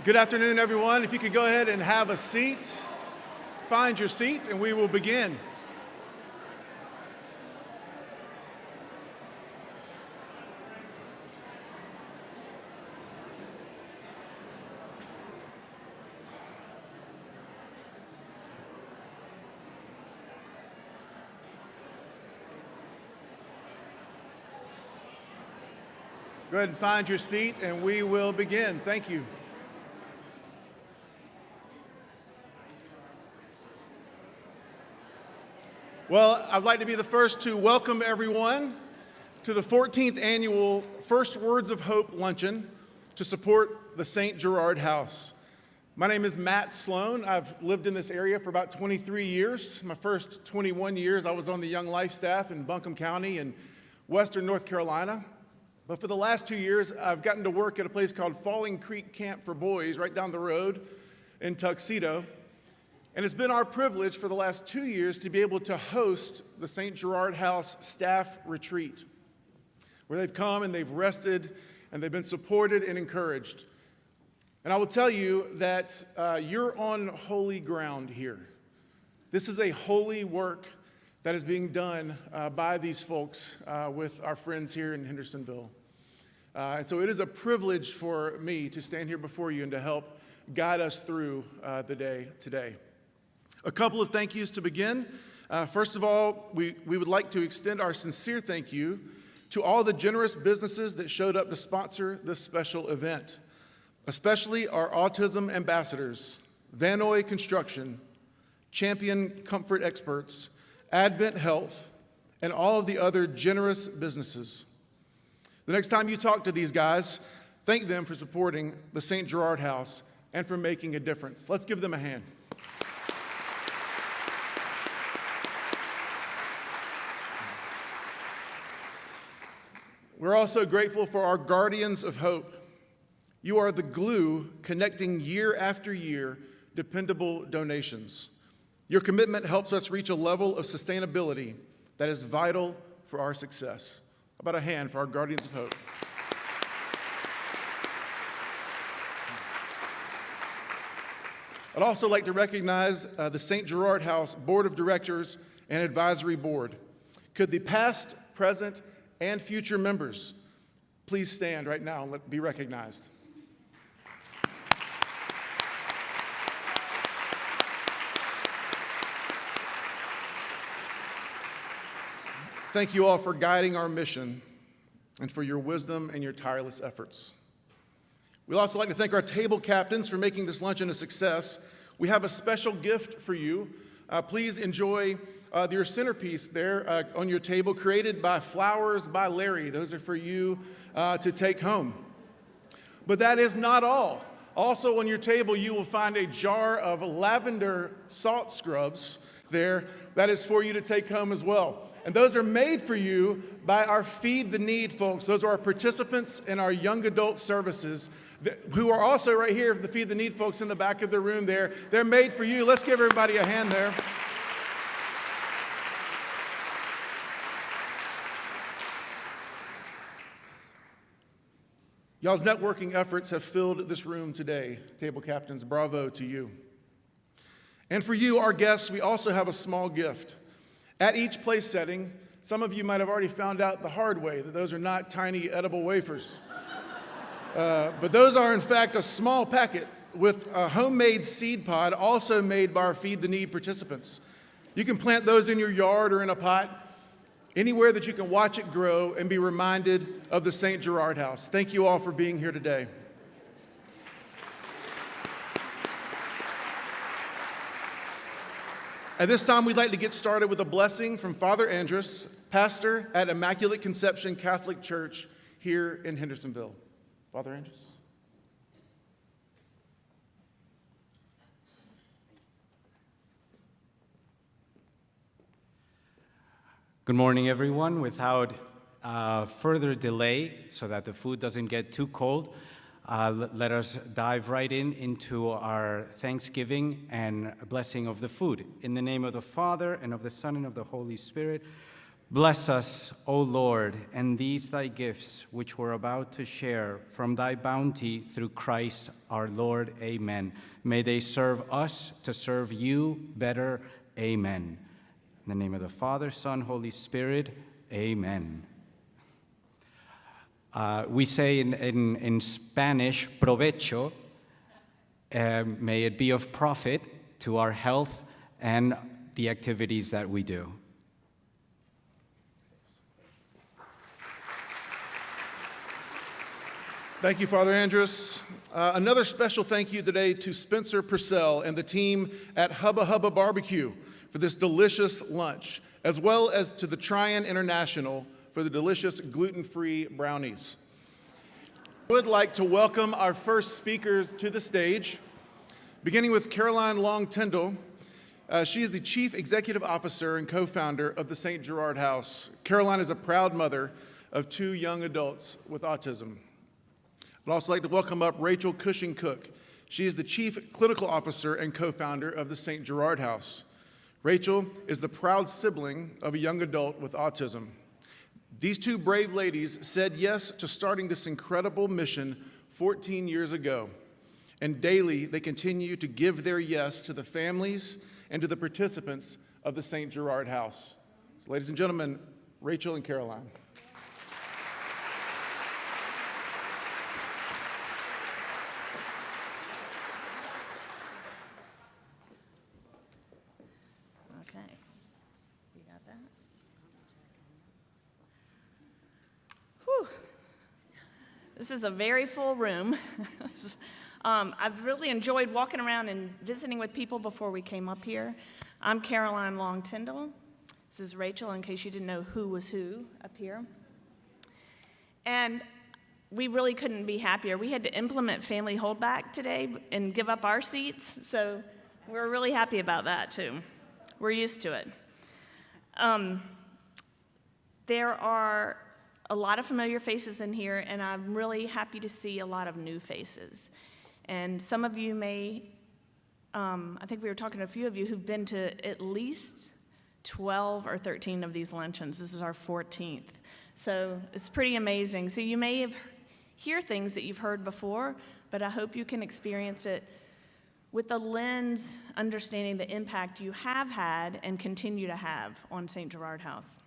Good afternoon, everyone. If you could go ahead and have a seat, find your seat, and we will begin. Go ahead and find your seat, and we will begin. Thank you. Well, I'd like to be the first to welcome everyone to the 14th annual First Words of Hope Luncheon to support the St. Gerard House. My name is Matt Sloan. I've lived in this area for about 23 years. My first 21 years, I was on the Young Life staff in Buncombe County in Western North Carolina. But for the last 2 years, I've gotten to work at a place called Falling Creek Camp for Boys right down the road in Tuxedo. And it's been our privilege for the last 2 years to be able to host the St. Gerard House Staff Retreat, where they've come and they've rested and they've been supported and encouraged. And I will tell you that you're on holy ground here. This is a holy work that is being done by these folks with our friends here in Hendersonville. And so it is a privilege for me to stand here before you and to help guide us through the day today. A couple of thank yous to begin. First of all, we would like to extend our sincere thank you to all the generous businesses that showed up to sponsor this special event, especially our autism ambassadors, Vanoy Construction, Champion Comfort Experts, Advent Health, and all of the other generous businesses. The next time you talk to these guys, thank them for supporting the St. Gerard House and for making a difference. Let's give them a hand. We're also grateful for our guardians of hope. You are the glue connecting year after year dependable donations. Your commitment helps us reach a level of sustainability that is vital for our success. How about a hand for our guardians of hope? I'd also like to recognize the St. Gerard House Board of Directors and Advisory Board. Could the past, present, and future members please stand right now and be recognized? Thank you all for guiding our mission and for your wisdom and your tireless efforts. We'd also like to thank our table captains for making this luncheon a success. We have a special gift for you. Please enjoy your centerpiece there on your table, created by Flowers by Larry. Those are for you to take home. But that is not all. Also on your table, you will find a jar of lavender salt scrubs there. That is for you to take home as well. And those are made for you by our Feed the Need folks. Those are our participants in our young adult services who are also right here, the Feed the Need folks in the back of the room there. They're made for you. Let's give everybody a hand there. Y'all's networking efforts have filled this room today. Table captains, bravo to you. And for you, our guests, we also have a small gift. At each place setting, some of you might have already found out the hard way that those are not tiny edible wafers. But those are, in fact, a small packet with a homemade seed pod, also made by our Feed the Need participants. You can plant those in your yard or in a pot, anywhere that you can watch it grow and be reminded of the St. Gerard House. Thank you all for being here today. At this time, we'd like to get started with a blessing from Father Andrus, pastor at Immaculate Conception Catholic Church here in Hendersonville. Father Andrus. Good morning, everyone. Without further delay, so that the food doesn't get too cold, let us dive right into our thanksgiving and blessing of the food. In the name of the Father, and of the Son, and of the Holy Spirit. Bless us, O Lord, and these thy gifts, which we're about to share from thy bounty through Christ our Lord. Amen. May they serve us to serve you better. Amen. In the name of the Father, Son, Holy Spirit. Amen. We say in Spanish, provecho. May it be of profit to our health and the activities that we do. Thank you, Father Andrus. Another special thank you today to Spencer Purcell and the team at Hubba Hubba Barbecue for this delicious lunch, as well as to the Tryon International for the delicious gluten-free brownies. I would like to welcome our first speakers to the stage, beginning with Caroline Long-Tyndall. She is the Chief Executive Officer and co-founder of the St. Gerard House. Caroline is a proud mother of 2 young adults with autism. I'd also like to welcome up Rachel Cushing-Cook. She is the Chief Clinical Officer and co-founder of the St. Gerard House. Rachel is the proud sibling of a young adult with autism. These 2 brave ladies said yes to starting this incredible mission 14 years ago. And daily, they continue to give their yes to the families and to the participants of the St. Gerard House. So, ladies and gentlemen, Rachel and Caroline. Okay, you got that? Whew. This is a very full room. I've really enjoyed walking around and visiting with people before we came up here. I'm Caroline Long-Tyndall. This is Rachel, in case you didn't know who was who up here. And we really couldn't be happier. We had to implement family holdback today and give up our seats, so we're really happy about that, too. We're used to it. There are a lot of familiar faces in here, and I'm really happy to see a lot of new faces. And some of you may, I think we were talking to a few of you who've been to at least 12 or 13 of these luncheons. This is our 14th. So it's pretty amazing. So you may have hear things that you've heard before, but I hope you can experience it with the lens understanding the impact you have had and continue to have on St. Gerard House.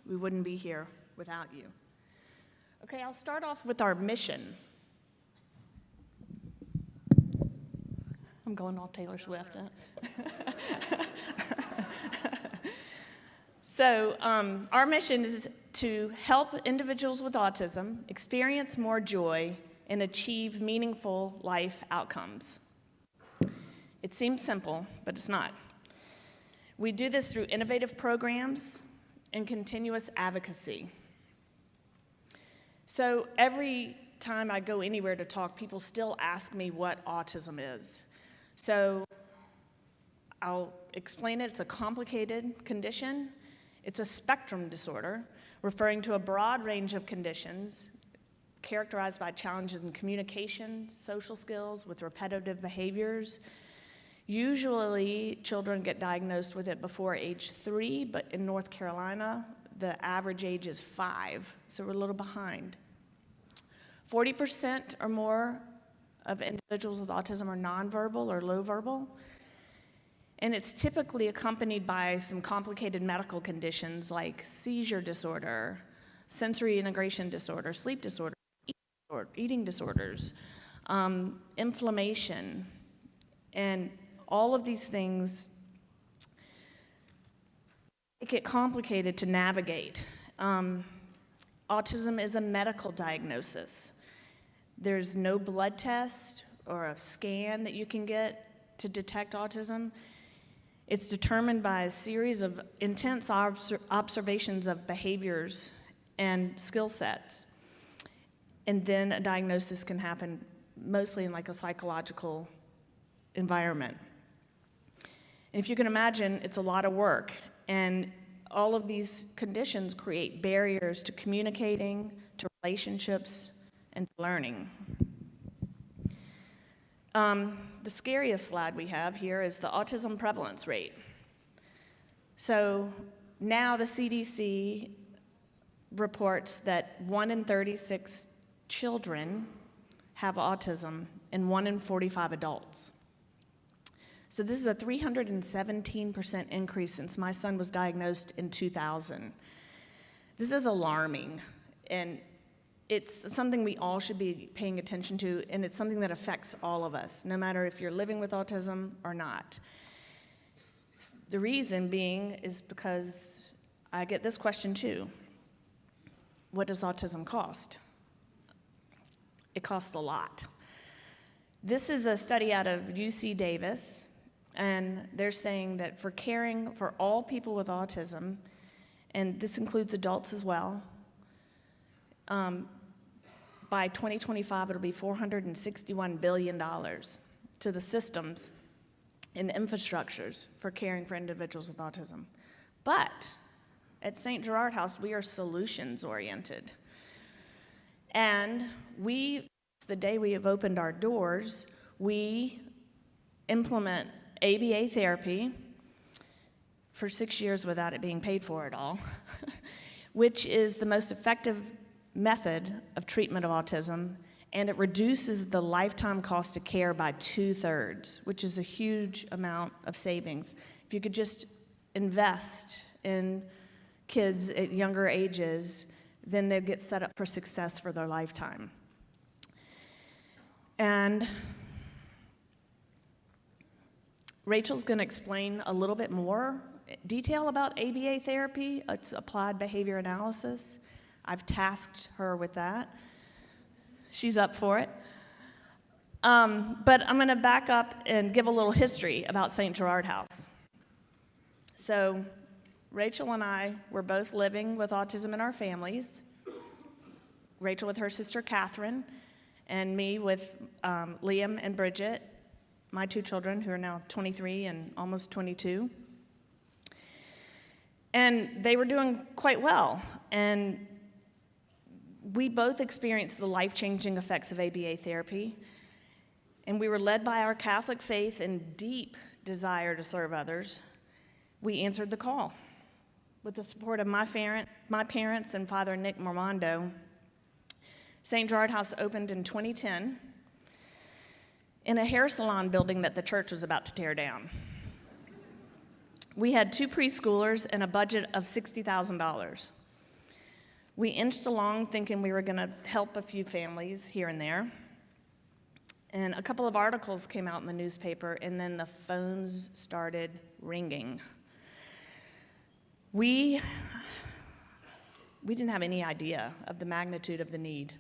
We wouldn't be here without you. Okay, I'll start off with our mission. I'm going all Taylor Swift. Huh? So our mission is to help individuals with autism experience more joy and achieve meaningful life outcomes. It seems simple, but it's not. We do this through innovative programs and continuous advocacy. So every time I go anywhere to talk, people still ask me what autism is. So I'll explain it. It's a complicated condition. It's a spectrum disorder, referring to a broad range of conditions characterized by challenges in communication, social skills, with repetitive behaviors. Usually, children get diagnosed with it before age 3, but in North Carolina, the average age is 5, so we're a little behind. 40% or more of individuals with autism are nonverbal or low verbal, and it's typically accompanied by some complicated medical conditions like seizure disorder, sensory integration disorder, sleep disorder, eating disorders, inflammation, and all of these things make it complicated to navigate. Autism is a medical diagnosis. There's no blood test or a scan that you can get to detect autism. It's determined by a series of intense observations of behaviors and skill sets. And then a diagnosis can happen mostly in like a psychological environment. And if you can imagine, it's a lot of work. And all of these conditions create barriers to communicating, to relationships, and to learning. The scariest slide we have here is the autism prevalence rate. So now the CDC reports that 1 in 36 children have autism and 1 in 45 adults. So this is a 317% increase since my son was diagnosed in 2000. This is alarming, and it's something we all should be paying attention to, and it's something that affects all of us, no matter if you're living with autism or not. The reason being is because I get this question too. What does autism cost? It costs a lot. This is a study out of UC Davis, and they're saying that for caring for all people with autism, and this includes adults as well, by 2025 it'll be $461 billion to the systems and infrastructures for caring for individuals with autism. But at St. Gerard House, we are solutions oriented. And the day we have opened our doors, we implement ABA therapy for 6 years without it being paid for at all, which is the most effective method of treatment of autism, and it reduces the lifetime cost of care by 2/3, which is a huge amount of savings. If you could just invest in kids at younger ages, then they'll get set up for success for their lifetime. And Rachel's going to explain a little bit more detail about ABA therapy. It's applied behavior analysis. I've tasked her with that. She's up for it. But I'm going to back up and give a little history about St. Gerard House. So Rachel and I were both living with autism in our families. Rachel with her sister Catherine, and me with Liam and Bridget, my 2 children who are now 23 and almost 22. And they were doing quite well. And we both experienced the life-changing effects of ABA therapy. And we were led by our Catholic faith and deep desire to serve others. We answered the call. With the support of my parents and Father Nick Mormondo, St. Gerard House opened in 2010 in a hair salon building that the church was about to tear down. We had 2 preschoolers and a budget of $60,000. We inched along thinking we were going to help a few families here and there. And a couple of articles came out in the newspaper, and then the phones started ringing. We didn't have any idea of the magnitude of the need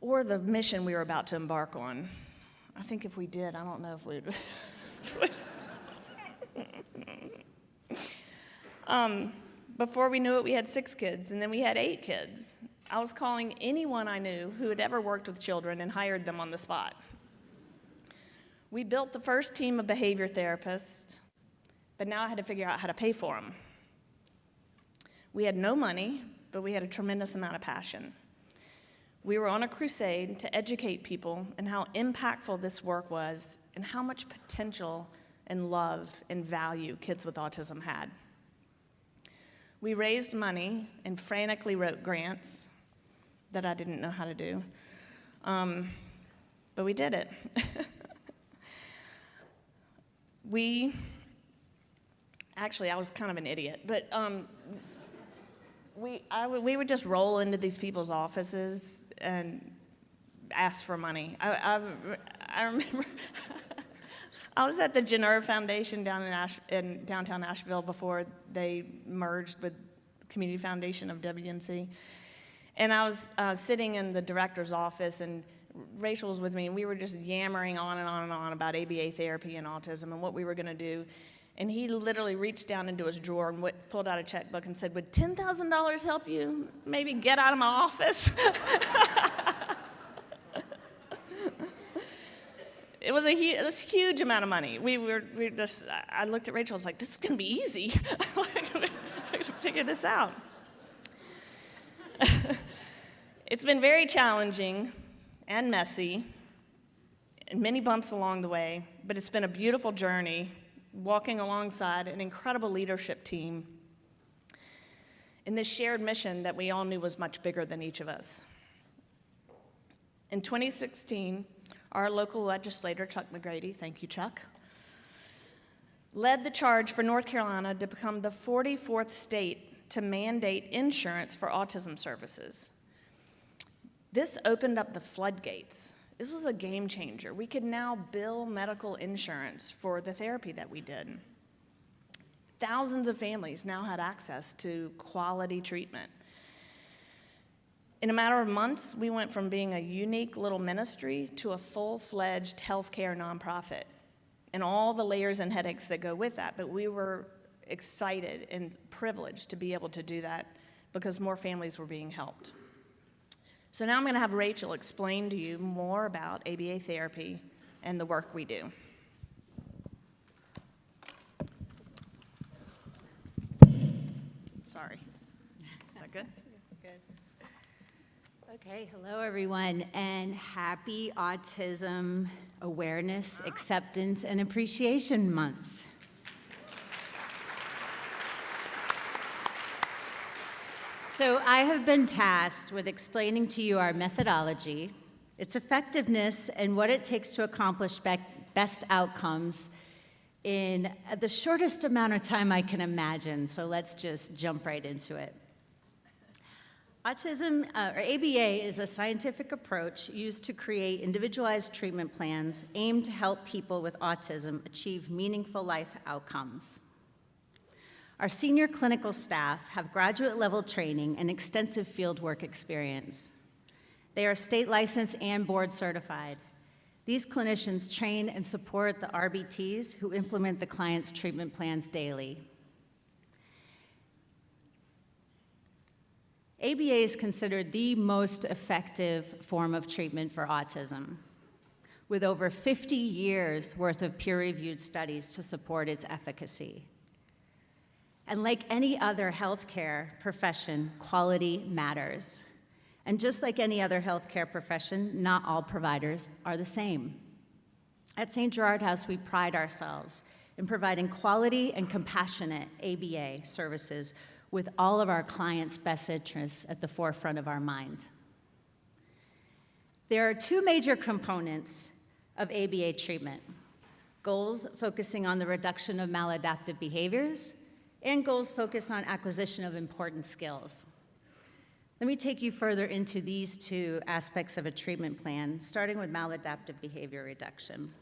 or the mission we were about to embark on. I think if we did, I don't know if we'd... Before we knew it, we had 6 kids, and then we had 8 kids. I was calling anyone I knew who had ever worked with children and hired them on the spot. We built the first team of behavior therapists, but now I had to figure out how to pay for them. We had no money, but we had a tremendous amount of passion. We were on a crusade to educate people and how impactful this work was and how much potential and love and value kids with autism had. We raised money and frantically wrote grants that I didn't know how to do, but we did it. Actually, I was kind of an idiot, but we would just roll into these people's offices and ask for money. I remember I was at the Gerard Foundation down in downtown Nashville before they merged with the Community Foundation of WNC. And I was sitting in the director's office, and Rachel was with me, and we were just yammering on and on and on about ABA therapy and autism and what we were going to do. And he literally reached down into his drawer and pulled out a checkbook and said, "Would $10,000 help you maybe get out of my office?" It was this huge amount of money. I looked at Rachel, I was like, "This is going to be easy. I can figure this out." It's been very challenging and messy, and many bumps along the way, but it's been a beautiful journey walking alongside an incredible leadership team in this shared mission that we all knew was much bigger than each of us. In 2016, our local legislator, Chuck McGrady, thank you, Chuck, led the charge for North Carolina to become the 44th state to mandate insurance for autism services. This opened up the floodgates. This was a game changer. We could now bill medical insurance for the therapy that we did. Thousands of families now had access to quality treatment. In a matter of months, we went from being a unique little ministry to a full-fledged healthcare nonprofit, and all the layers and headaches that go with that. But we were excited and privileged to be able to do that because more families were being helped. So now I'm going to have Rachel explain to you more about ABA therapy and the work we do. Sorry. Is that good? That's good. Okay, hello everyone, and happy Autism Awareness, Acceptance, and Appreciation Month. So I have been tasked with explaining to you our methodology, its effectiveness, and what it takes to accomplish best outcomes in the shortest amount of time I can imagine. So let's just jump right into it. Autism, or ABA, is a scientific approach used to create individualized treatment plans aimed to help people with autism achieve meaningful life outcomes. Our senior clinical staff have graduate-level training and extensive fieldwork experience. They are state licensed and board certified. These clinicians train and support the RBTs who implement the client's treatment plans daily. ABA is considered the most effective form of treatment for autism, with over 50 years worth of peer-reviewed studies to support its efficacy. And like any other healthcare profession, quality matters. And just like any other healthcare profession, not all providers are the same. At St. Gerard House, we pride ourselves in providing quality and compassionate ABA services with all of our clients' best interests at the forefront of our mind. There are two major components of ABA treatment: goals focusing on the reduction of maladaptive behaviors, and goals focused on acquisition of important skills. Let me take you further into these two aspects of a treatment plan, starting with maladaptive behavior reduction.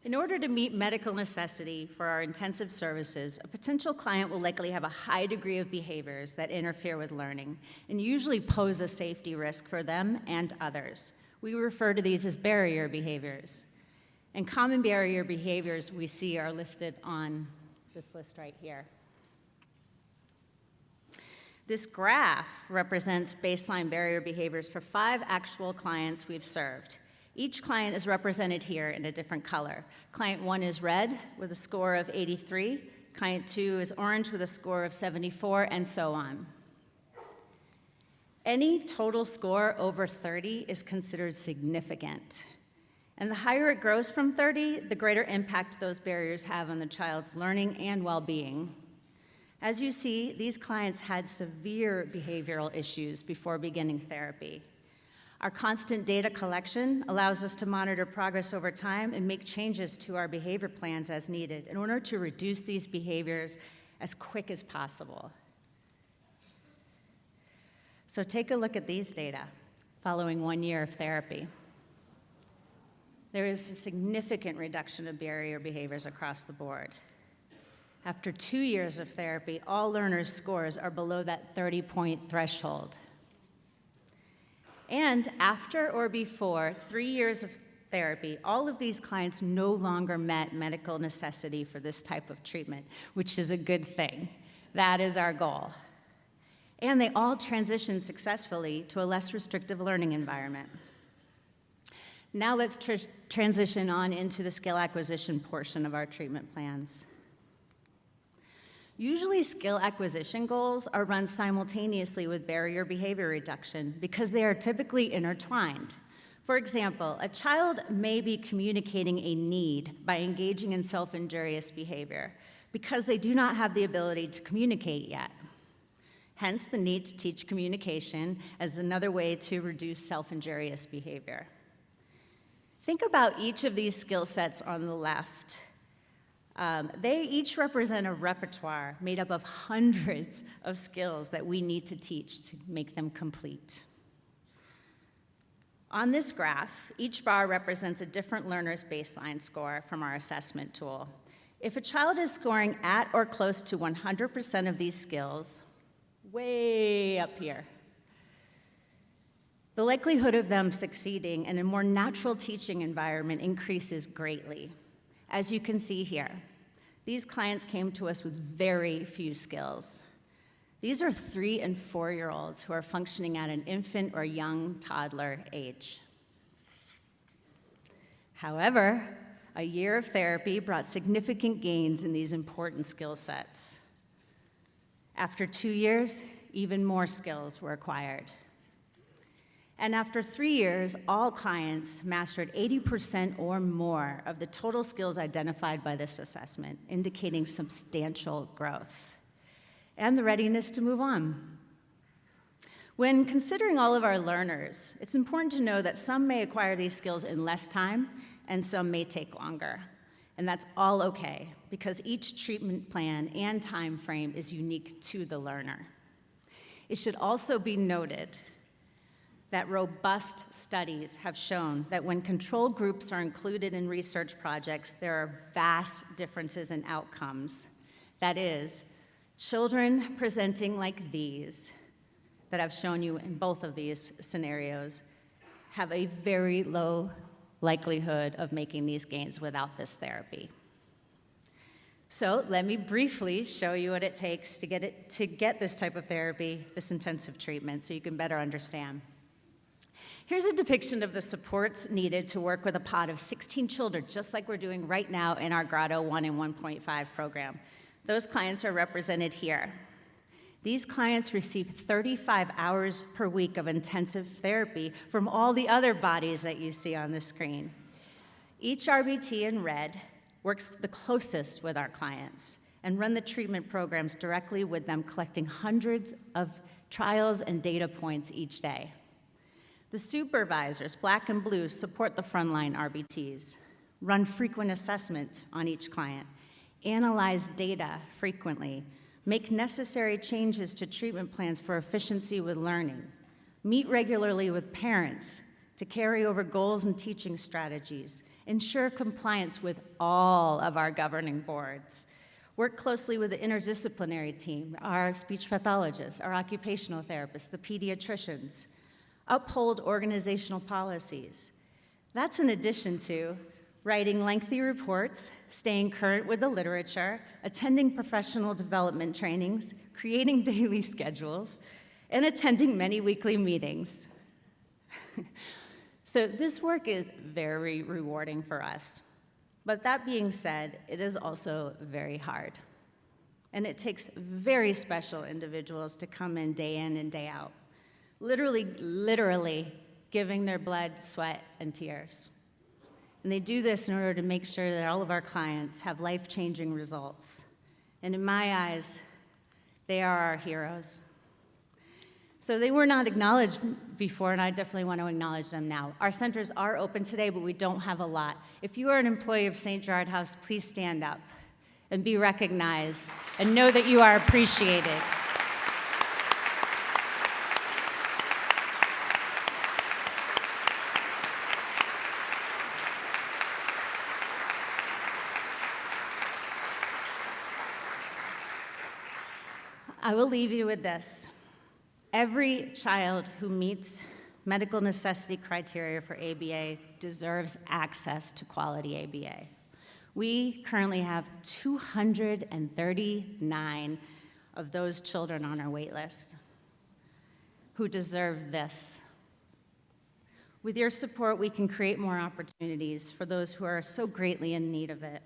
In order to meet medical necessity for our intensive services, a potential client will likely have a high degree of behaviors that interfere with learning and usually pose a safety risk for them and others. We refer to these as barrier behaviors. And common barrier behaviors we see are listed on this list right here. This graph represents baseline barrier behaviors for 5 actual clients we've served. Each client is represented here in a different color. Client 1 is red with a score of 83. Client 2 is orange with a score of 74, and so on. Any total score over 30 is considered significant. And the higher it grows from 30, the greater impact those barriers have on the child's learning and well-being. As you see, these clients had severe behavioral issues before beginning therapy. Our constant data collection allows us to monitor progress over time and make changes to our behavior plans as needed in order to reduce these behaviors as quick as possible. So take a look at these data following 1 year of therapy. There is a significant reduction of barrier behaviors across the board. After 2 years of therapy, all learners' scores are below that 30-point threshold. And after or before 3 years of therapy, all of these clients no longer met medical necessity for this type of treatment, which is a good thing. That is our goal. And they all transitioned successfully to a less restrictive learning environment. Now let's transition on into the skill acquisition portion of our treatment plans. Usually skill acquisition goals are run simultaneously with barrier behavior reduction because they are typically intertwined. For example, a child may be communicating a need by engaging in self-injurious behavior because they do not have the ability to communicate yet. Hence, the need to teach communication as another way to reduce self-injurious behavior. Think about each of these skill sets on the left. They each represent a repertoire made up of hundreds of skills that we need to teach to make them complete. On this graph, each bar represents a different learner's baseline score from our assessment tool. If a child is scoring at or close to 100% of these skills, way up here, the likelihood of them succeeding in a more natural teaching environment increases greatly. As you can see here, these clients came to us with very few skills. These are 3- and 4-year-olds who are functioning at an infant or young toddler age. However, a year of therapy brought significant gains in these important skill sets. After 2 years, even more skills were acquired. And after 3 years, all clients mastered 80% or more of the total skills identified by this assessment, indicating substantial growth and the readiness to move on. When considering all of our learners, it's important to know that some may acquire these skills in less time and some may take longer. And that's all okay, because each treatment plan and time frame is unique to the learner. It should also be noted that robust studies have shown that when control groups are included in research projects, there are vast differences in outcomes. That is, children presenting like these, that I've shown you in both of these scenarios, have a very low likelihood of making these gains without this therapy. So let me briefly show you what it takes to get this type of therapy, this intensive treatment, so you can better understand. Here's a depiction of the supports needed to work with a pod of 16 children, just like we're doing right now in our Grotto 1 and 1.5 program. Those clients are represented here. These clients receive 35 hours per week of intensive therapy from all the other bodies that you see on the screen. Each RBT in red works the closest with our clients and run the treatment programs directly with them, collecting hundreds of trials and data points each day. The supervisors, black and blue, support the frontline RBTs, run frequent assessments on each client, analyze data frequently, make necessary changes to treatment plans for efficiency with learning, meet regularly with parents to carry over goals and teaching strategies, ensure compliance with all of our governing boards, work closely with the interdisciplinary team, our speech pathologists, our occupational therapists, the pediatricians, uphold organizational policies. That's in addition to writing lengthy reports, staying current with the literature, attending professional development trainings, creating daily schedules, and attending many weekly meetings. So this work is very rewarding for us. But that being said, it is also very hard. And it takes very special individuals to come in and day out, literally giving their blood, sweat, and tears. And they do this in order to make sure that all of our clients have life-changing results. And in my eyes, they are our heroes. So they were not acknowledged before, and I definitely want to acknowledge them now. Our centers are open today, but we don't have a lot. If you are an employee of St. Gerard House, please stand up and be recognized and know that you are appreciated. I will leave you with this. Every child who meets medical necessity criteria for ABA deserves access to quality ABA. We currently have 239 of those children on our wait list who deserve this. With your support, we can create more opportunities for those who are so greatly in need of it.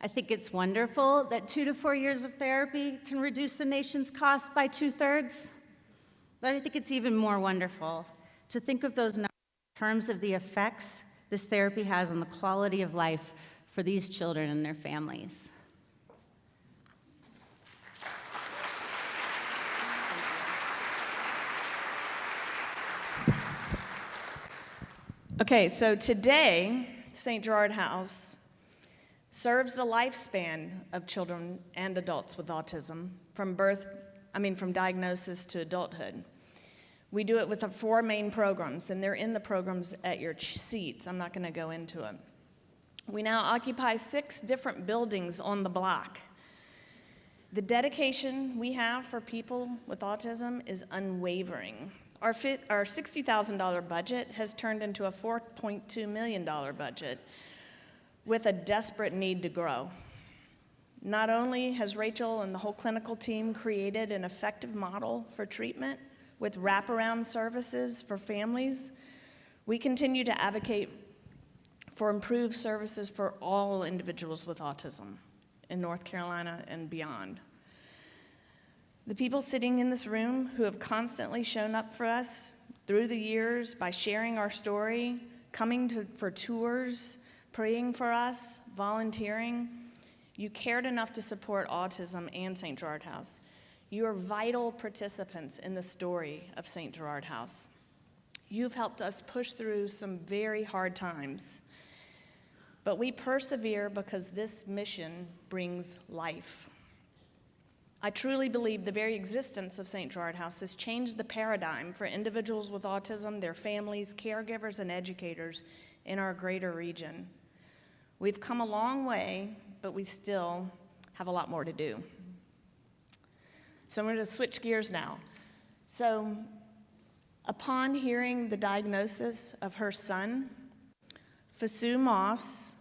I think it's wonderful that 2 to 4 years of therapy can reduce the nation's costs by 2/3. But I think it's even more wonderful to think of those numbers terms of the effects this therapy has on the quality of life for these children and their families. Okay, so today, St. Gerard House serves the lifespan of children and adults with autism from diagnosis to adulthood. We do it with our 4 main programs, and they're in the programs at your seats. I'm not going to go into it. We now occupy 6 different buildings on the block. The dedication we have for people with autism is unwavering. Our $60,000 budget has turned into a $4.2 million budget with a desperate need to grow. Not only has Rachel and the whole clinical team created an effective model for treatment with wraparound services for families, we continue to advocate for improved services for all individuals with autism in North Carolina and beyond. The people sitting in this room who have constantly shown up for us through the years by sharing our story, coming for tours, praying for us, volunteering, you cared enough to support autism and St. Gerard House. You are vital participants in the story of St. Gerard House. You've helped us push through some very hard times, but we persevere because this mission brings life. I truly believe the very existence of St. Gerard House has changed the paradigm for individuals with autism, their families, caregivers, and educators in our greater region. We've come a long way, but we still have a lot more to do. So I'm going to switch gears now. So upon hearing the diagnosis of her son, FWOH Moss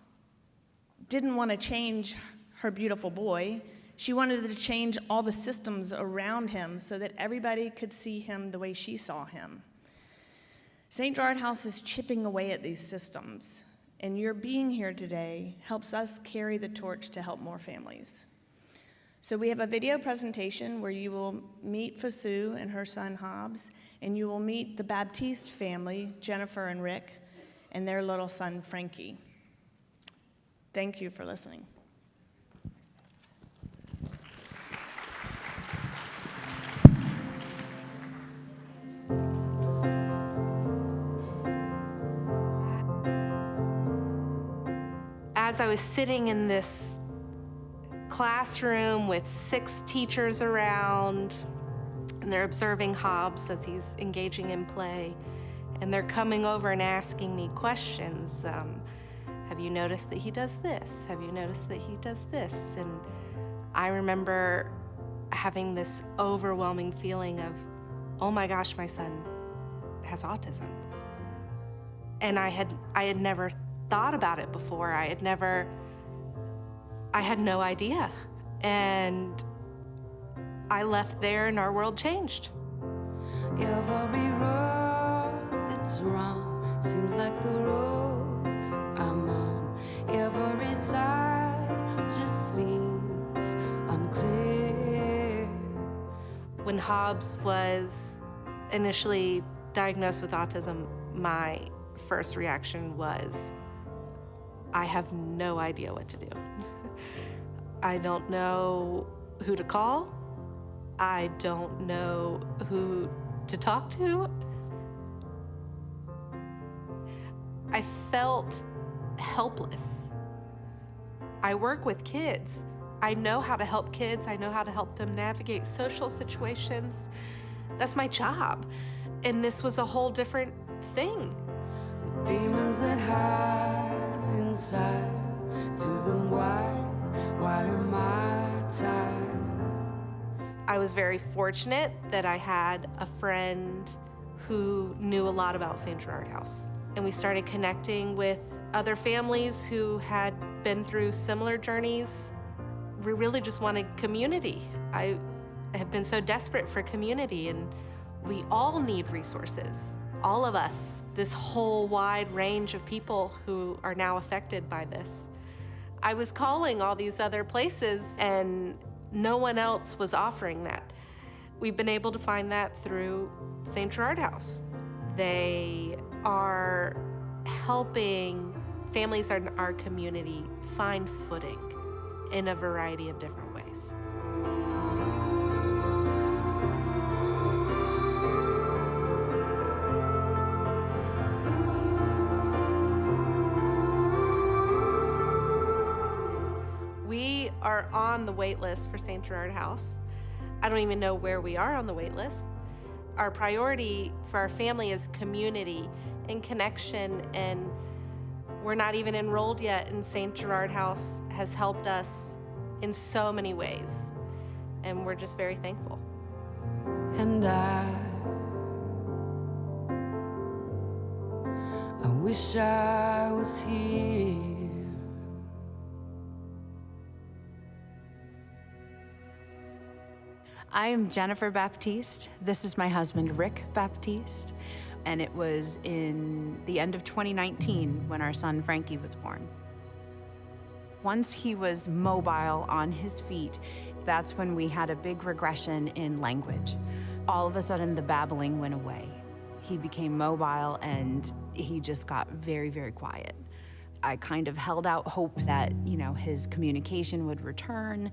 didn't want to change her beautiful boy. She wanted to change all the systems around him so that everybody could see him the way she saw him. St. Gerard House is chipping away at these systems, and your being here today helps us carry the torch to help more families. So we have a video presentation where you will meet FWOH and her son Hobbs, and you will meet the Baptiste family, Jennifer and Rick, and their little son Frankie. Thank you for listening. As I was sitting in this classroom with 6 teachers around, and they're observing Hobbs as he's engaging in play, and they're coming over and asking me questions. Have you noticed that he does this? Have you noticed that he does this? And I remember having this overwhelming feeling of, oh my gosh, my son has autism. And I had never thought about it before. I had no idea. And I left there and our world changed. Every road that's wrong seems like the road I'm on. Every side just seems unclear. When Hobbs was initially diagnosed with autism, my first reaction was, I have no idea what to do. I don't know who to call. I don't know who to talk to. I felt helpless. I work with kids. I know how to help kids. I know how to help them navigate social situations. That's my job. And this was a whole different thing. The demons that hide inside, to them why am I tied? I was very fortunate that I had a friend who knew a lot about St. Gerard House. And we started connecting with other families who had been through similar journeys. We really just wanted community. I have been so desperate for community, and we all need resources. All of us, this whole wide range of people who are now affected by this. I was calling all these other places, and no one else was offering that. We've been able to find that through St. Gerard House. They are helping families in our community find footing in a variety of different ways. We are on the wait list for St. Gerard House. I don't even know where we are on the wait list. Our priority for our family is community and connection, and we're not even enrolled yet, and St. Gerard House has helped us in so many ways, and we're just very thankful. And I wish I was here. I am Jennifer Baptiste. This is my husband, Rick Baptiste. And it was in the end of 2019 when our son, Frankie, was born. Once he was mobile on his feet, that's when we had a big regression in language. All of a sudden, the babbling went away. He became mobile and he just got very, very quiet. I kind of held out hope that, his communication would return,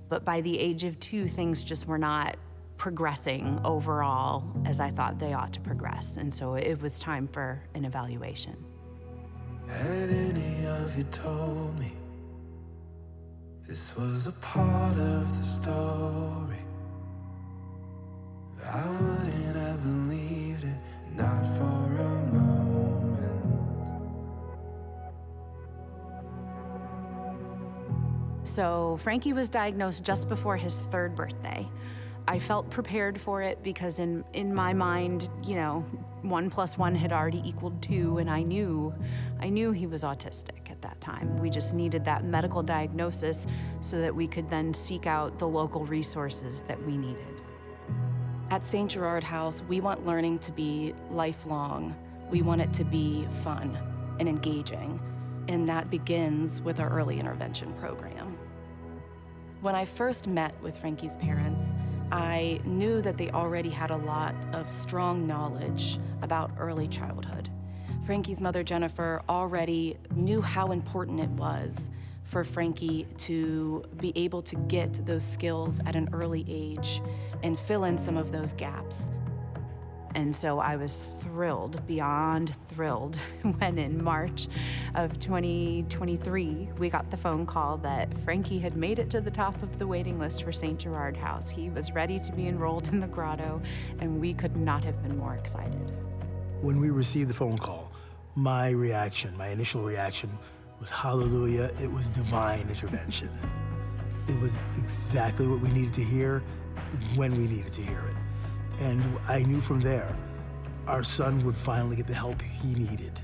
but by the age of 2, things just were not progressing overall as I thought they ought to progress, and so it was time for an evaluation. Had any of you told me this was a part of the story, I wouldn't have believed it, not for a moment. So Frankie was diagnosed just before his 3rd birthday. I felt prepared for it because in my mind, 1 + 1 had already equaled 2, and I knew he was autistic at that time. We just needed that medical diagnosis so that we could then seek out the local resources that we needed. At St. Gerard House, we want learning to be lifelong. We want it to be fun and engaging, and that begins with our early intervention program. When I first met with Frankie's parents, I knew that they already had a lot of strong knowledge about early childhood. Frankie's mother, Jennifer, already knew how important it was for Frankie to be able to get those skills at an early age and fill in some of those gaps. And so I was thrilled, beyond thrilled, when in March of 2023, we got the phone call that Frankie had made it to the top of the waiting list for St. Gerard House. He was ready to be enrolled in the grotto, and we could not have been more excited. When we received the phone call, my initial reaction was hallelujah, it was divine intervention. It was exactly what we needed to hear when we needed to hear it. And I knew from there, our son would finally get the help he needed.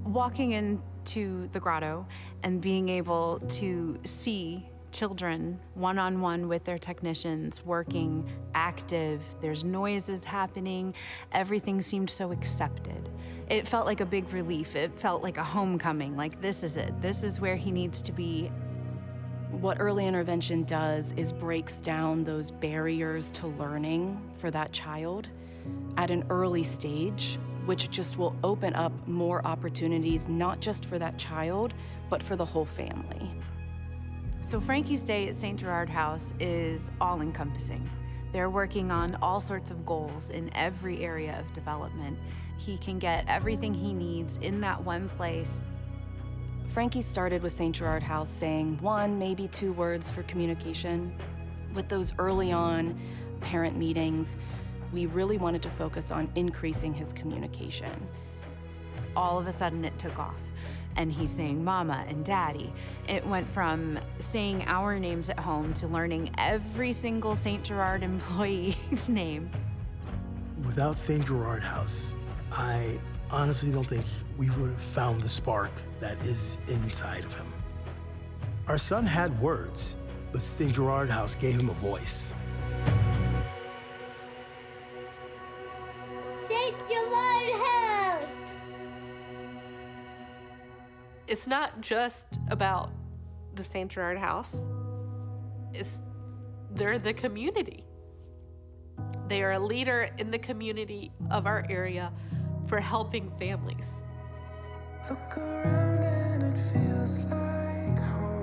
Walking into the grotto and being able to see children one-on-one with their technicians, working, active, there's noises happening, everything seemed so accepted. It felt like a big relief. It felt like a homecoming, like this is it. This is where he needs to be. What early intervention does is breaks down those barriers to learning for that child at an early stage, which just will open up more opportunities, not just for that child, but for the whole family. So Frankie's day at St. Gerard House is all-encompassing. They're working on all sorts of goals in every area of development. He can get everything he needs in that one place. Frankie started with St. Gerard House saying 1, maybe 2 words for communication. With those early on parent meetings, we really wanted to focus on increasing his communication. All of a sudden it took off, and he's saying mama and daddy. It went from saying our names at home to learning every single St. Gerard employee's name. Without St. Gerard House, I honestly don't think we would have found the spark that is inside of him. Our son had words, but St. Gerard House gave him a voice. St. Gerard House! It's not just about the St. Gerard House. They're the community. They are a leader in the community of our area for helping families. Look around and it feels like home.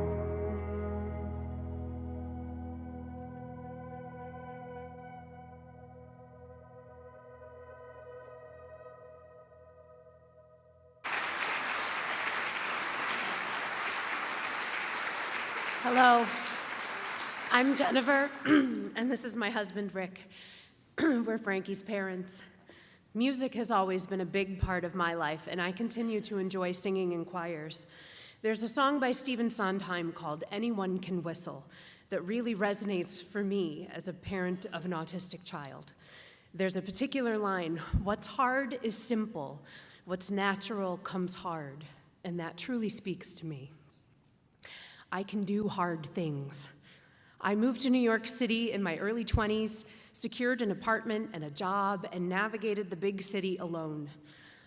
Hello, I'm Jennifer, and this is my husband, Rick. We're Frankie's parents. Music has always been a big part of my life, and I continue to enjoy singing in choirs. There's a song by Stephen Sondheim called "Anyone Can Whistle" that really resonates for me as a parent of an autistic child. There's a particular line, "What's hard is simple, what's natural comes hard," and that truly speaks to me. I can do hard things. I moved to New York City in my early 20s, secured an apartment and a job, and navigated the big city alone.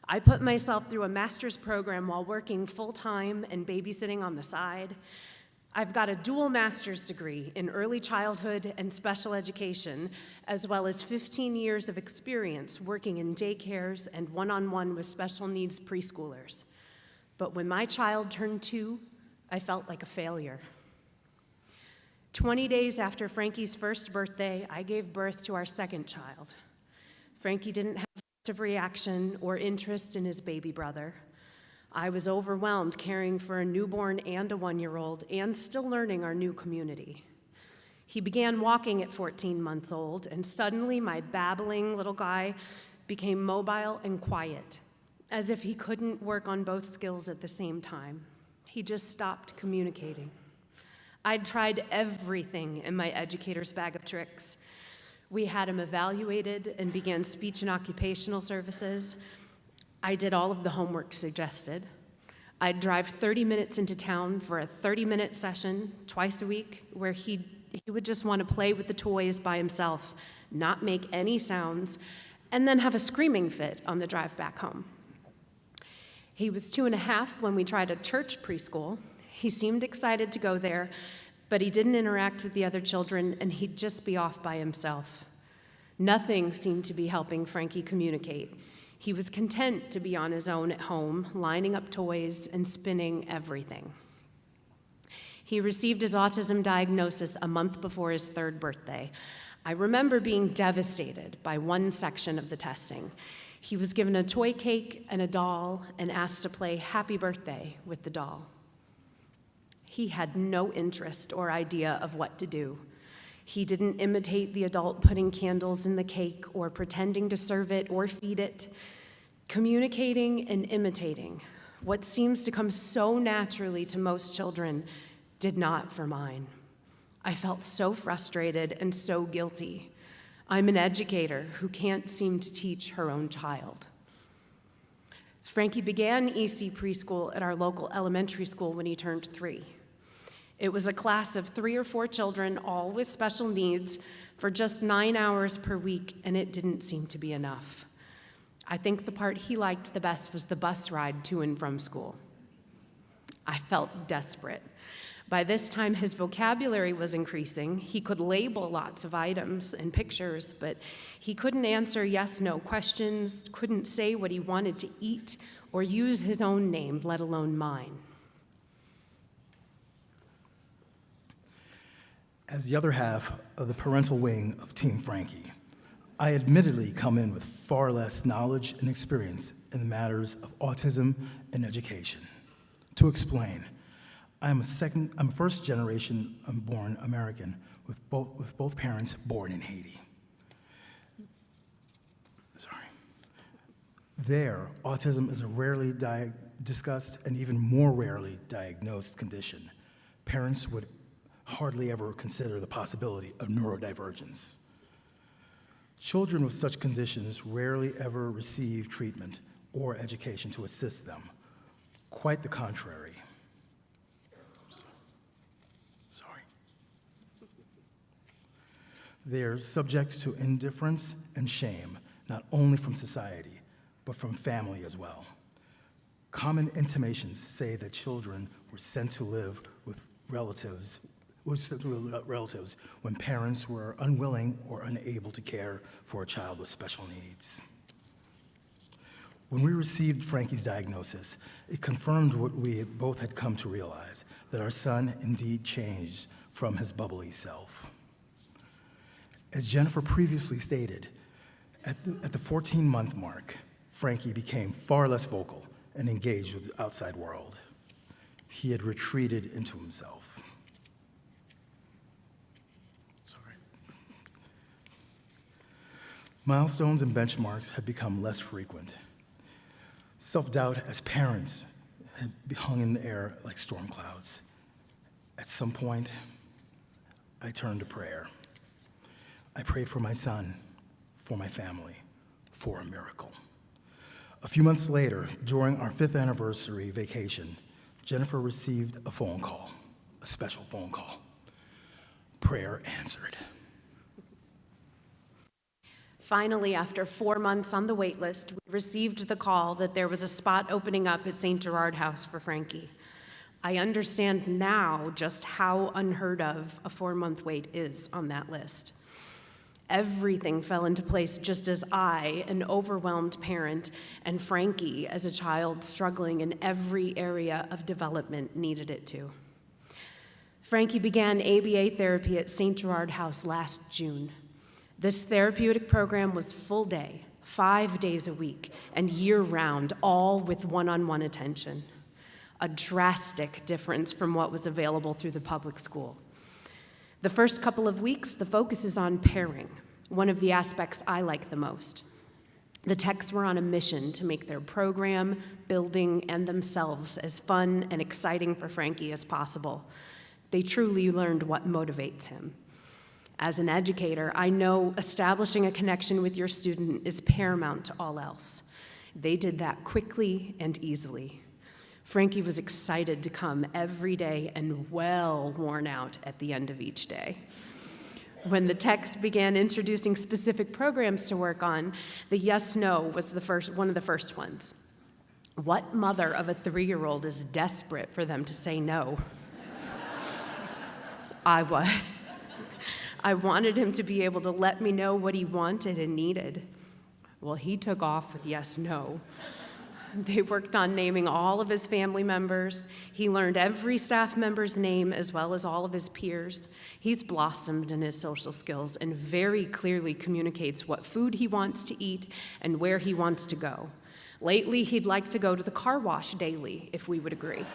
I put myself through a master's program while working full-time and babysitting on the side. I've got a dual master's degree in early childhood and special education, as well as 15 years of experience working in daycares and one-on-one with special needs preschoolers. But when my child turned 2, I felt like a failure. 20 days after Frankie's first birthday, I gave birth to our second child. Frankie didn't have much of a reaction or interest in his baby brother. I was overwhelmed caring for a newborn and a 1-year-old and still learning our new community. He began walking at 14 months old, and suddenly my babbling little guy became mobile and quiet, as if he couldn't work on both skills at the same time. He just stopped communicating. I'd tried everything in my educator's bag of tricks. We had him evaluated and began speech and occupational services. I did all of the homework suggested. I'd drive 30 minutes into town for a 30-minute session twice a week where he would just want to play with the toys by himself, not make any sounds, and then have a screaming fit on the drive back home. He was 2.5 when we tried a church preschool. He seemed excited to go there, but he didn't interact with the other children, and he'd just be off by himself. Nothing seemed to be helping Frankie communicate. He was content to be on his own at home, lining up toys and spinning everything. He received his autism diagnosis a month before his 3rd birthday. I remember being devastated by one section of the testing. He was given a toy cake and a doll and asked to play Happy Birthday with the doll. He had no interest or idea of what to do. He didn't imitate the adult putting candles in the cake or pretending to serve it or feed it. Communicating and imitating, what seems to come so naturally to most children, did not for mine. I felt so frustrated and so guilty. I'm an educator who can't seem to teach her own child. Frankie began EC preschool at our local elementary school when he turned 3. It was a class of 3 or 4 children, all with special needs, for just 9 hours per week, and it didn't seem to be enough. I think the part he liked the best was the bus ride to and from school. I felt desperate. By this time, his vocabulary was increasing. He could label lots of items and pictures, but he couldn't answer yes/no questions, couldn't say what he wanted to eat, or use his own name, let alone mine. As the other half of the parental wing of Team Frankie, I admittedly come in with far less knowledge and experience in the matters of autism and education. To explain, I'm a first-generation born American with both parents born in Haiti. Sorry. There, autism is a rarely discussed and even more rarely diagnosed condition. Parents would hardly ever consider the possibility of neurodivergence. Children with such conditions rarely ever receive treatment or education to assist them. Quite the contrary. Sorry. They're subject to indifference and shame, not only from society, but from family as well. Common intimations say that children were sent to live with relatives when parents were unwilling or unable to care for a child with special needs. When we received Frankie's diagnosis, it confirmed what we both had come to realize, that our son indeed changed from his bubbly self. As Jennifer previously stated, at the 14-month mark, Frankie became far less vocal and engaged with the outside world. He had retreated into himself. Milestones and benchmarks had become less frequent. Self-doubt as parents had hung in the air like storm clouds. At some point, I turned to prayer. I prayed for my son, for my family, for a miracle. A few months later, during our 5th anniversary vacation, Jennifer received a phone call, a special phone call. Prayer answered. Finally, after 4 months on the wait list, we received the call that there was a spot opening up at St. Gerard House for Frankie. I understand now just how unheard of a 4-month wait is on that list. Everything fell into place just as I, an overwhelmed parent, and Frankie, as a child struggling in every area of development, needed it to. Frankie began ABA therapy at St. Gerard House last June. This therapeutic program was full day, 5 days a week, and year-round, all with one-on-one attention. A drastic difference from what was available through the public school. The first couple of weeks, the focus is on pairing, one of the aspects I like the most. The techs were on a mission to make their program, building, and themselves as fun and exciting for Frankie as possible. They truly learned what motivates him. As an educator, I know establishing a connection with your student is paramount to all else. They did that quickly and easily. Frankie was excited to come every day and well worn out at the end of each day. When the techs began introducing specific programs to work on, the yes-no was one of the first ones. What mother of a 3-year-old is desperate for them to say no? I was. I wanted him to be able to let me know what he wanted and needed. Well, he took off with yes, no. They worked on naming all of his family members. He learned every staff member's name as well as all of his peers. He's blossomed in his social skills and very clearly communicates what food he wants to eat and where he wants to go. Lately, he'd like to go to the car wash daily, if we would agree.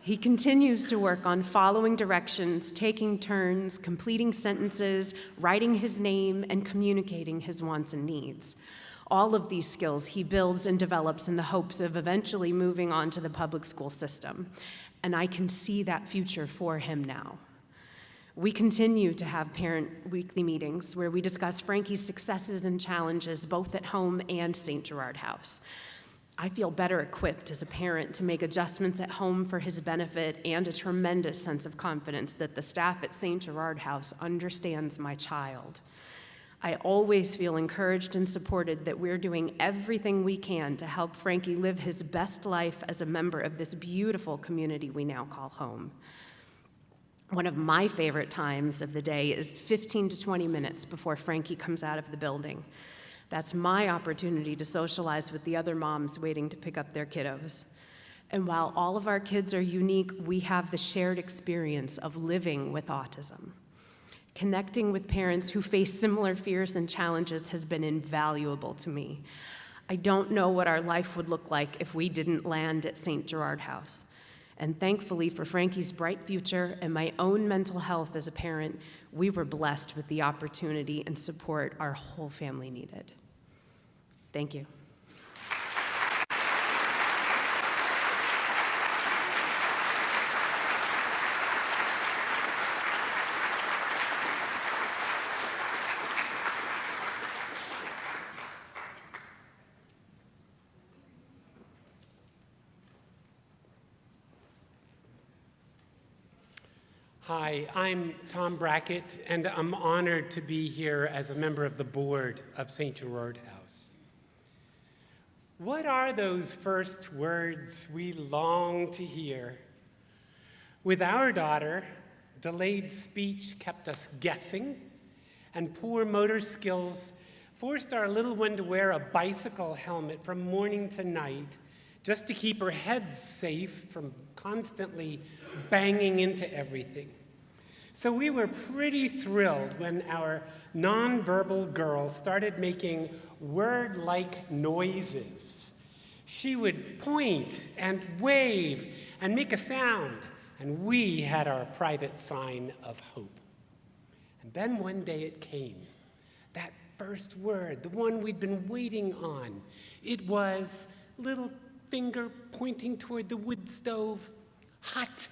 He continues to work on following directions, taking turns, completing sentences, writing his name, and communicating his wants and needs. All of these skills he builds and develops in the hopes of eventually moving on to the public school system. And I can see that future for him now. We continue to have parent weekly meetings where we discuss Frankie's successes and challenges both at home and St. Gerard House. I feel better equipped as a parent to make adjustments at home for his benefit and a tremendous sense of confidence that the staff at St. Gerard House understands my child. I always feel encouraged and supported that we're doing everything we can to help Frankie live his best life as a member of this beautiful community we now call home. One of my favorite times of the day is 15 to 20 minutes before Frankie comes out of the building. That's my opportunity to socialize with the other moms waiting to pick up their kiddos. And while all of our kids are unique, we have the shared experience of living with autism. Connecting with parents who face similar fears and challenges has been invaluable to me. I don't know what our life would look like if we didn't land at St. Gerard House. And thankfully for Frankie's bright future and my own mental health as a parent, we were blessed with the opportunity and support our whole family needed. Thank you. Hi, I'm Tom Brackett, and I'm honored to be here as a member of the board of St. Gerard House. What are those first words we long to hear? With our daughter, delayed speech kept us guessing, and poor motor skills forced our little one to wear a bicycle helmet from morning to night just to keep her head safe from constantly banging into everything. So we were pretty thrilled when our nonverbal girl started making word-like noises. She would point and wave and make a sound, and we had our private sign of hope. And then one day it came, that first word, the one we'd been waiting on. It was little finger pointing toward the wood stove, hot.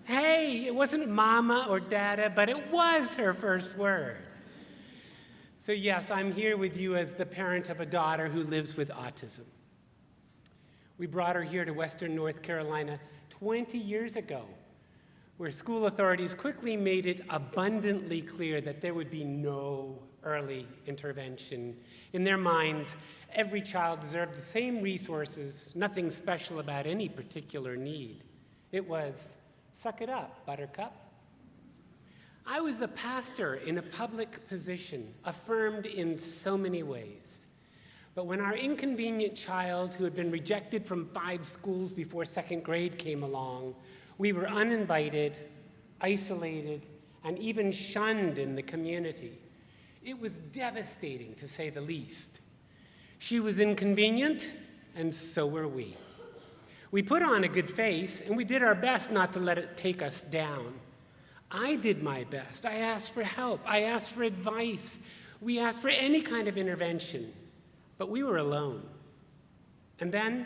Hey, it wasn't mama or dada, but it was her first word. So yes, I'm here with you as the parent of a daughter who lives with autism. We brought her here to Western North Carolina 20 years ago, where school authorities quickly made it abundantly clear that there would be no early intervention. In their minds, every child deserved the same resources, nothing special about any particular need. It was, suck it up, buttercup. I was a pastor in a public position, affirmed in so many ways. But when our inconvenient child, who had been rejected from 5 schools before 2nd grade, came along, we were uninvited, isolated, and even shunned in the community. It was devastating, to say the least. She was inconvenient, and so were we. We put on a good face, and we did our best not to let it take us down. I did my best. I asked for help. I asked for advice. We asked for any kind of intervention, but we were alone. And then,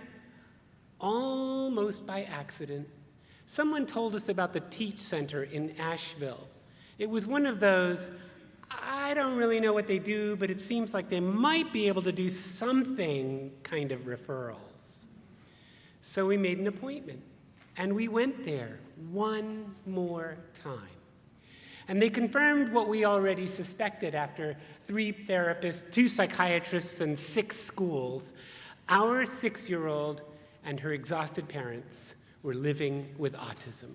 almost by accident, someone told us about the Teach Center in Asheville. It was one of those, I don't really know what they do, but it seems like they might be able to do something kind of referrals. So we made an appointment, and we went there one more time. And they confirmed what we already suspected after 3 therapists, 2 psychiatrists, and 6 schools. Our 6-year-old and her exhausted parents were living with autism.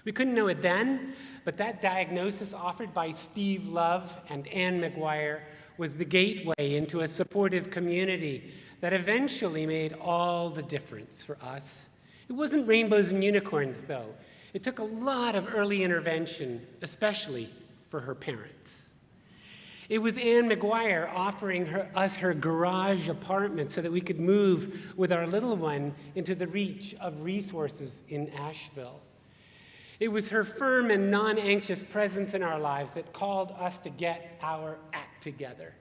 We couldn't know it then, but that diagnosis offered by Steve Love and Ann McGuire was the gateway into a supportive community that eventually made all the difference for us. It wasn't rainbows and unicorns, though. It took a lot of early intervention, especially for her parents. It was Ann McGuire offering us her garage apartment so that we could move with our little one into the reach of resources in Asheville. It was her firm and non-anxious presence in our lives that called us to get our act together.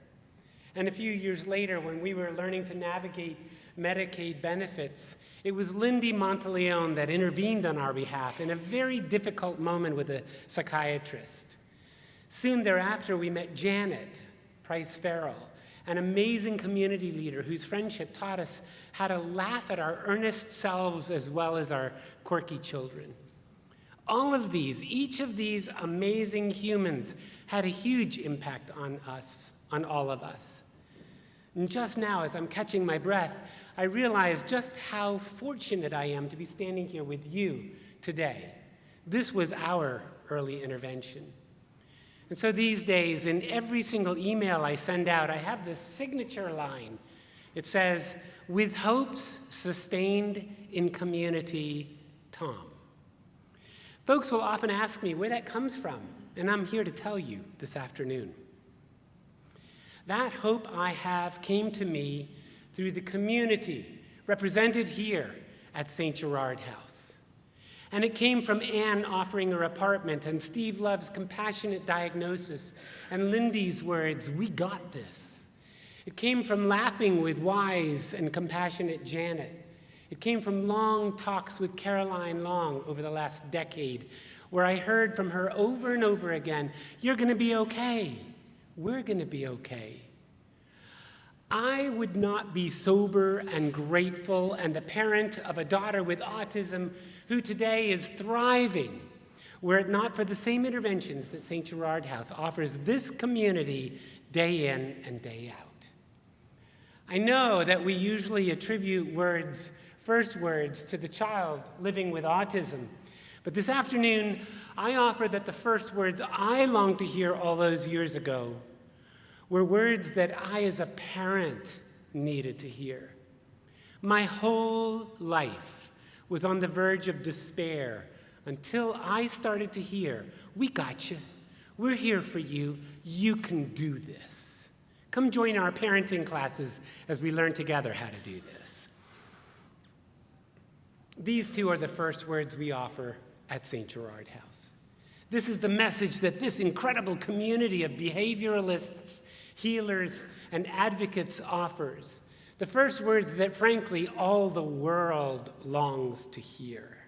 And a few years later, when we were learning to navigate Medicaid benefits, it was Lindy Monteleone that intervened on our behalf in a very difficult moment with a psychiatrist. Soon thereafter, we met Janet Price Farrell, an amazing community leader whose friendship taught us how to laugh at our earnest selves as well as our quirky children. All of these, each of these amazing humans had a huge impact on us, on all of us. And just now, as I'm catching my breath, I realize just how fortunate I am to be standing here with you today. This was our early intervention. And so these days, in every single email I send out, I have this signature line. It says, "With hopes sustained in community, Tom." Folks will often ask me where that comes from, and I'm here to tell you this afternoon. That hope I have came to me through the community represented here at St. Gerard House. And it came from Ann offering her apartment and Steve Love's compassionate diagnosis and Lindy's words, "We got this." It came from laughing with wise and compassionate Janet. It came from long talks with Caroline Long over the last decade, where I heard from her over and over again, "You're going to be okay. We're going to be okay." I would not be sober and grateful and the parent of a daughter with autism who today is thriving were it not for the same interventions that St. Gerard House offers this community day in and day out. I know that we usually attribute first words to the child living with autism, but this afternoon I offer that the first words I longed to hear all those years ago were words that I as a parent needed to hear. My whole life was on the verge of despair until I started to hear, "We got you. We're here for you. You can do this." Come join our parenting classes as we learn together how to do this. These two are the first words we offer at St. Gerard House. This is the message that this incredible community of behavioralists, healers, and advocates offers. The first words that, frankly, all the world longs to hear.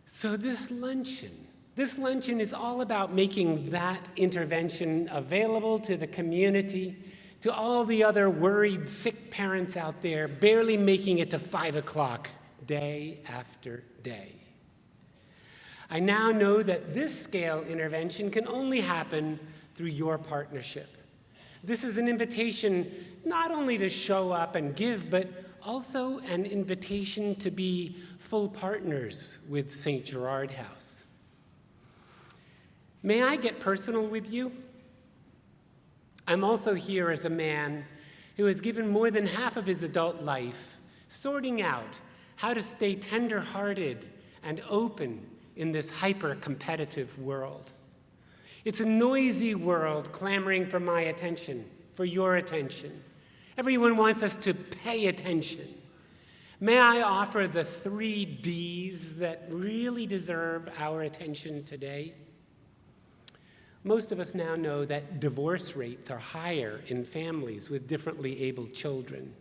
So this luncheon is all about making that intervention available to the community, to all the other worried, sick parents out there, barely making it to 5 o'clock day after day. I now know that this scale intervention can only happen through your partnership. This is an invitation not only to show up and give, but also an invitation to be full partners with St. Gerard House. May I get personal with you? I'm also here as a man who has given more than half of his adult life sorting out how to stay tender-hearted and open in this hyper-competitive world. It's a noisy world clamoring for my attention, for your attention. Everyone wants us to pay attention. May I offer the 3 Ds that really deserve our attention today? Most of us now know that divorce rates are higher in families with differently abled children.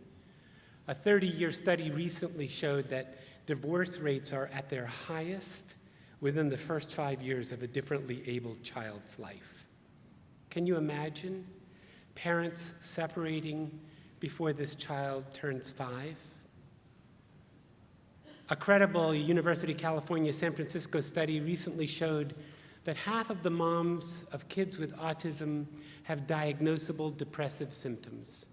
A 30-year study recently showed that divorce rates are at their highest within the first 5 years of a differently abled child's life. Can you imagine parents separating before this child turns 5? A credible University of California, San Francisco study recently showed that half of the moms of kids with autism have diagnosable depressive symptoms.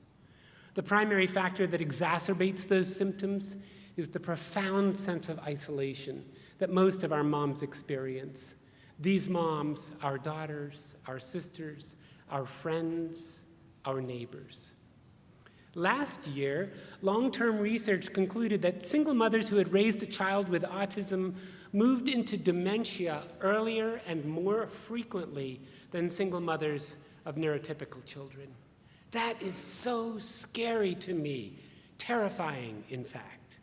The primary factor that exacerbates those symptoms is the profound sense of isolation that most of our moms experience. These moms, our daughters, our sisters, our friends, our neighbors. Last year, long-term research concluded that single mothers who had raised a child with autism moved into dementia earlier and more frequently than single mothers of neurotypical children. That is so scary to me, terrifying, in fact.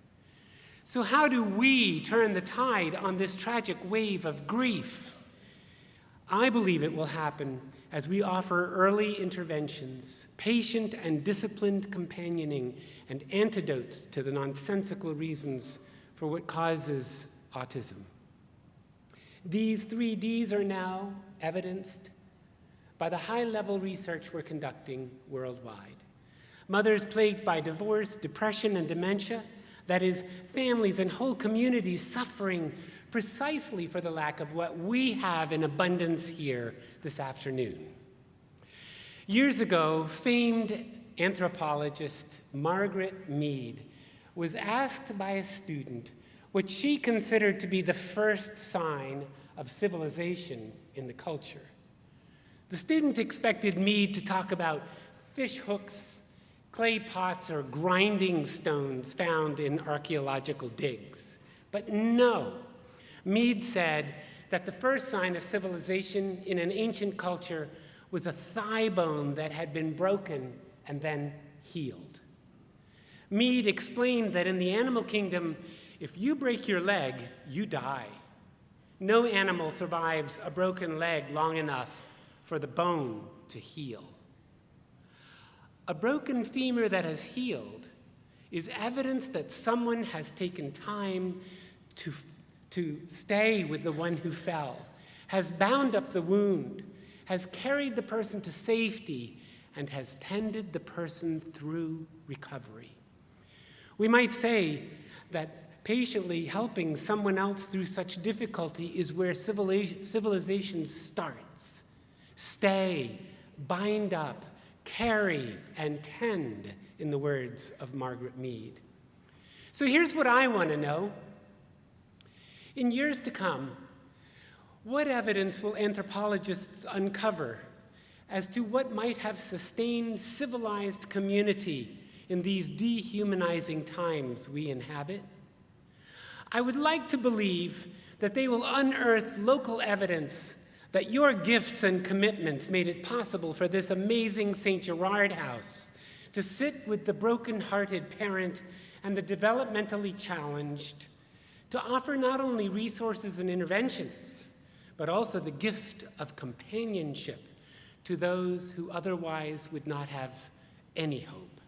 So how do we turn the tide on this tragic wave of grief? I believe it will happen as we offer early interventions, patient and disciplined companioning, and antidotes to the nonsensical reasons for what causes autism. These 3 Ds are now evidenced by the high-level research we're conducting worldwide. Mothers plagued by divorce, depression, and dementia, that is, families and whole communities suffering precisely for the lack of what we have in abundance here this afternoon. Years ago, famed anthropologist Margaret Mead was asked by a student what she considered to be the first sign of civilization in the culture. The student expected Mead to talk about fish hooks, clay pots, or grinding stones found in archaeological digs. But no, Mead said that the first sign of civilization in an ancient culture was a thigh bone that had been broken and then healed. Mead explained that in the animal kingdom, if you break your leg, you die. No animal survives a broken leg long enough for the bone to heal. A broken femur that has healed is evidence that someone has taken time to stay with the one who fell, has bound up the wound, has carried the person to safety, and has tended the person through recovery. We might say that patiently helping someone else through such difficulty is where civilization starts. Stay, bind up, carry, and tend, in the words of Margaret Mead. So here's what I want to know. In years to come, what evidence will anthropologists uncover as to what might have sustained civilized community in these dehumanizing times we inhabit? I would like to believe that they will unearth local evidence that your gifts and commitments made it possible for this amazing St. Gerard House to sit with the broken-hearted parent and the developmentally challenged, to offer not only resources and interventions, but also the gift of companionship to those who otherwise would not have any hope.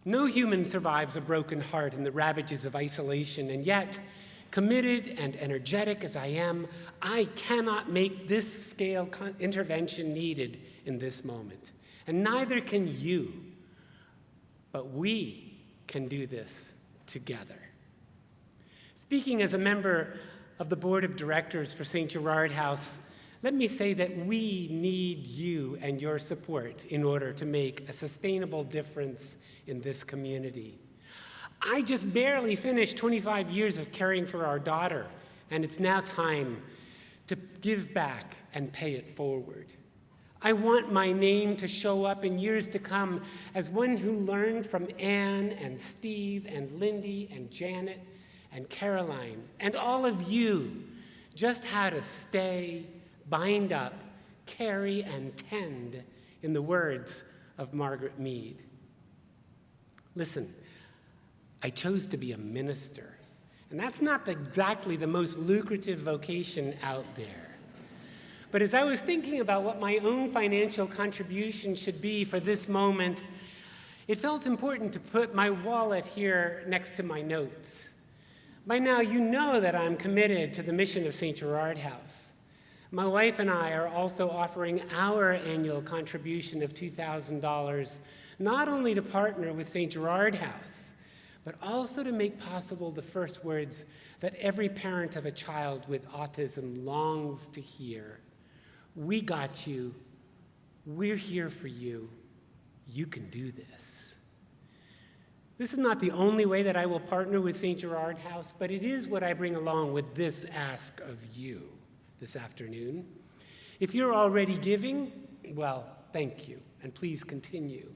No human survives a broken heart in the ravages of isolation, and yet, committed and energetic as I am, I cannot make this scale intervention needed in this moment. And neither can you, but we can do this together. Speaking as a member of the board of directors for St. Gerard House, let me say that we need you and your support in order to make a sustainable difference in this community. I just barely finished 25 years of caring for our daughter, and it's now time to give back and pay it forward. I want my name to show up in years to come as one who learned from Anne and Steve and Lindy and Janet and Caroline and all of you just how to stay, bind up, carry, and tend, in the words of Margaret Mead. Listen, I chose to be a minister, and that's not exactly the most lucrative vocation out there. But as I was thinking about what my own financial contribution should be for this moment, it felt important to put my wallet here next to my notes. By now, you know that I'm committed to the mission of St. Gerard House. My wife and I are also offering our annual contribution of $2,000, not only to partner with St. Gerard House, but also to make possible the first words that every parent of a child with autism longs to hear. We got you. We're here for you. You can do this. This is not the only way that I will partner with St. Gerard House, but it is what I bring along with this ask of you this afternoon. If you're already giving, well, thank you, and please continue.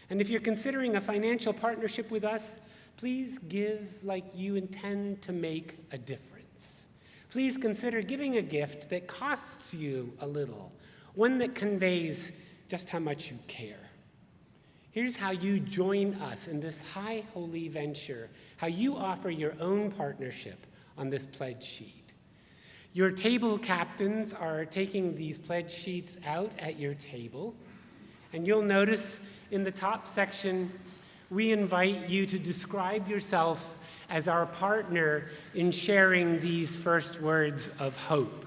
And if you're considering a financial partnership with us, please give like you intend to make a difference. Please consider giving a gift that costs you a little, one that conveys just how much you care. Here's how you join us in this high holy venture, how you offer your own partnership on this pledge sheet. Your table captains are taking these pledge sheets out at your table, and you'll notice in the top section, we invite you to describe yourself as our partner in sharing these first words of hope.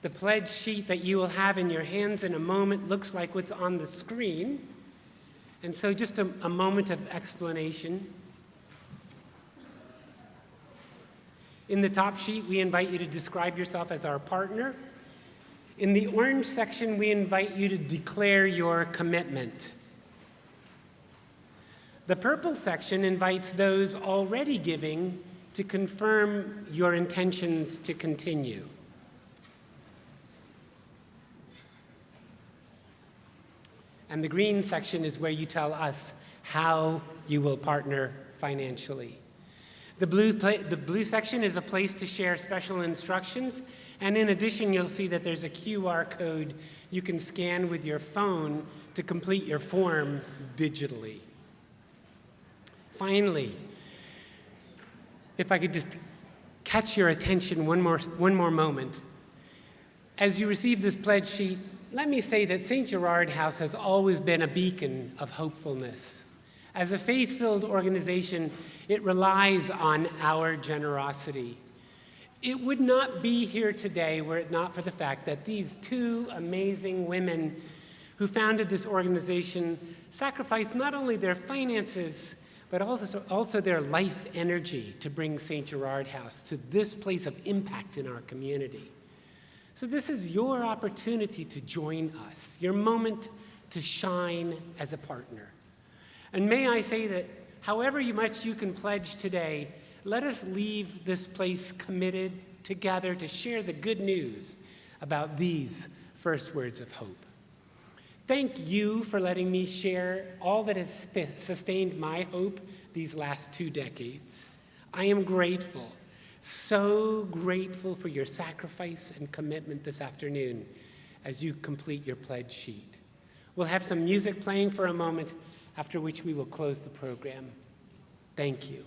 The pledge sheet that you will have in your hands in a moment looks like what's on the screen. And so just a moment of explanation. In the top sheet, we invite you to describe yourself as our partner. In the orange section, we invite you to declare your commitment. The purple section invites those already giving to confirm your intentions to continue. And the green section is where you tell us how you will partner financially. The blue section is a place to share special instructions, and in addition, you'll see that there's a QR code you can scan with your phone to complete your form digitally. Finally, if I could just catch your attention one more moment. As you receive this pledge sheet, let me say that St. Gerard House has always been a beacon of hopefulness. As a faith-filled organization, it relies on our generosity. It would not be here today were it not for the fact that these two amazing women who founded this organization sacrificed not only their finances, but also their life energy to bring St. Gerard House to this place of impact in our community. So this is your opportunity to join us, your moment to shine as a partner. And may I say that however much you can pledge today, let us leave this place committed together to share the good news about these first words of hope. Thank you for letting me share all that has sustained my hope these last 2 decades. I am grateful, so grateful for your sacrifice and commitment this afternoon as you complete your pledge sheet. We'll have some music playing for a moment, after which we will close the program. Thank you.